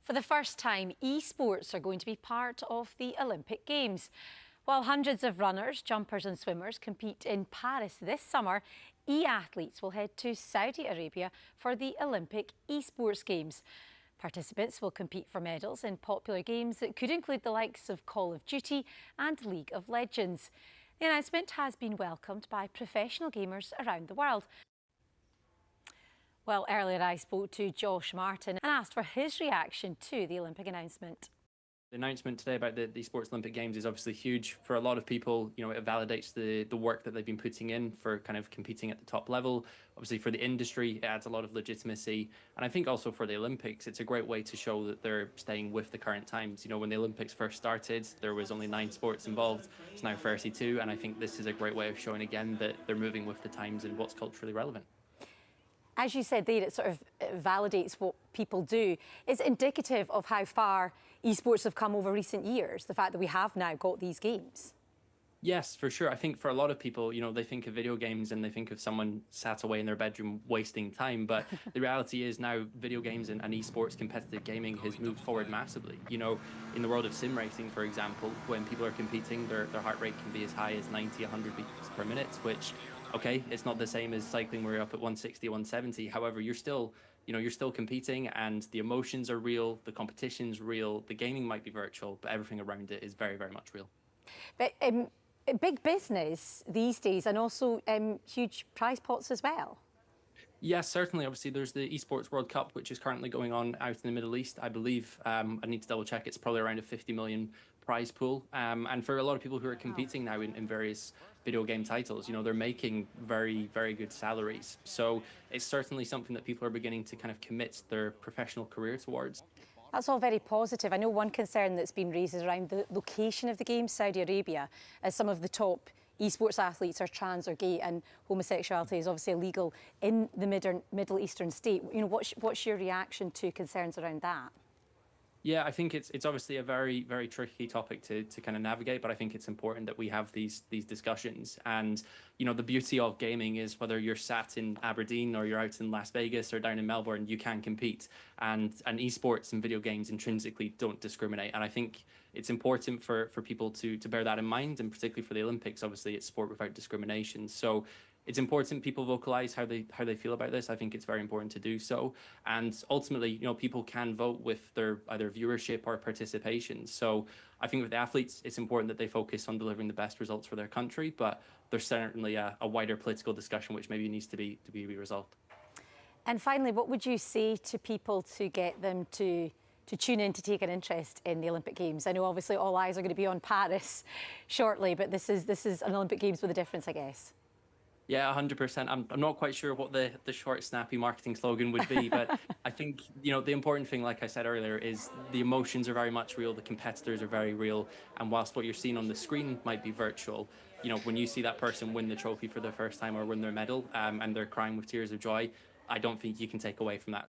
For the first time, esports are going to be part of the Olympic Games. While hundreds of runners, jumpers and swimmers compete in Paris this summer, e-athletes will head to Saudi Arabia for the Olympic Esports Games. Participants will compete for medals in popular games that could include the likes of Call of Duty and League of Legends. The announcement has been welcomed by professional gamers around the world. Well, earlier I spoke to Josh Martin and asked for his reaction to the Olympic announcement. The announcement today about the Esports Olympic Games is obviously huge for a lot of people. You know, it validates the work that they've been putting in for kind of competing at the top level. Obviously for the industry, it adds a lot of legitimacy. And I think also for the Olympics, it's a great way to show that they're staying with the current times. You know, when the Olympics first started, there was only 9 sports involved. It's now 32. And I think this is a great way of showing again that they're moving with the times and what's culturally relevant. As you said there, it sort of validates what people do. It's indicative of how far esports have come over recent years, the fact that we have now got these games. Yes, for sure. I think for a lot of people, you know, they think of video games and they think of someone sat away in their bedroom wasting time. But the reality is now video games and esports competitive gaming has moved forward massively. You know, in the world of sim racing, for example, when people are competing, their heart rate can be as high as 90, 100 beats per minute, which, okay, it's not the same as cycling where you're up at 160, 170. However, you're still competing and the emotions are real, the competition's real, the gaming might be virtual, but everything around it is very, very much real. But big business these days and also huge prize pots as well. Yes, certainly. Obviously, there's the Esports World Cup, which is currently going on out in the Middle East. I believe, I need to double check, it's probably around a 50 million prize pool. And for a lot of people who are competing now in various video game titles, you know, they're making very, very good salaries. So it's certainly something that people are beginning to kind of commit their professional career towards. That's all very positive. I know one concern that's been raised is around the location of the Games, Saudi Arabia, as some of the top esports athletes are trans or gay, and homosexuality is obviously illegal in the Middle Eastern state. You know, what's your reaction to concerns around that? Yeah, I think it's obviously a very, very tricky topic to kind of navigate, but I think it's important that we have these discussions. And, you know, the beauty of gaming is whether you're sat in Aberdeen or you're out in Las Vegas or down in Melbourne, you can compete. And esports and video games intrinsically don't discriminate. And I think it's important for people to bear that in mind, and particularly for the Olympics, obviously it's sport without discrimination. So it's important people vocalize how they feel about this. I think it's very important to do so. And ultimately, you know, people can vote with their either viewership or participation. So I think with the athletes, it's important that they focus on delivering the best results for their country. But there's certainly a wider political discussion which maybe needs to be resolved. And finally, what would you say to people to get them to tune in to take an interest in the Olympic Games? I know obviously all eyes are going to be on Paris shortly, but this is an Olympic Games with a difference, I guess. Yeah, 100%. I'm not quite sure what the short, snappy marketing slogan would be, but I think, you know, the important thing, like I said earlier, is the emotions are very much real, the competitors are very real, and whilst what you're seeing on the screen might be virtual, you know, when you see that person win the trophy for the first time or win their medal, and they're crying with tears of joy, I don't think you can take away from that.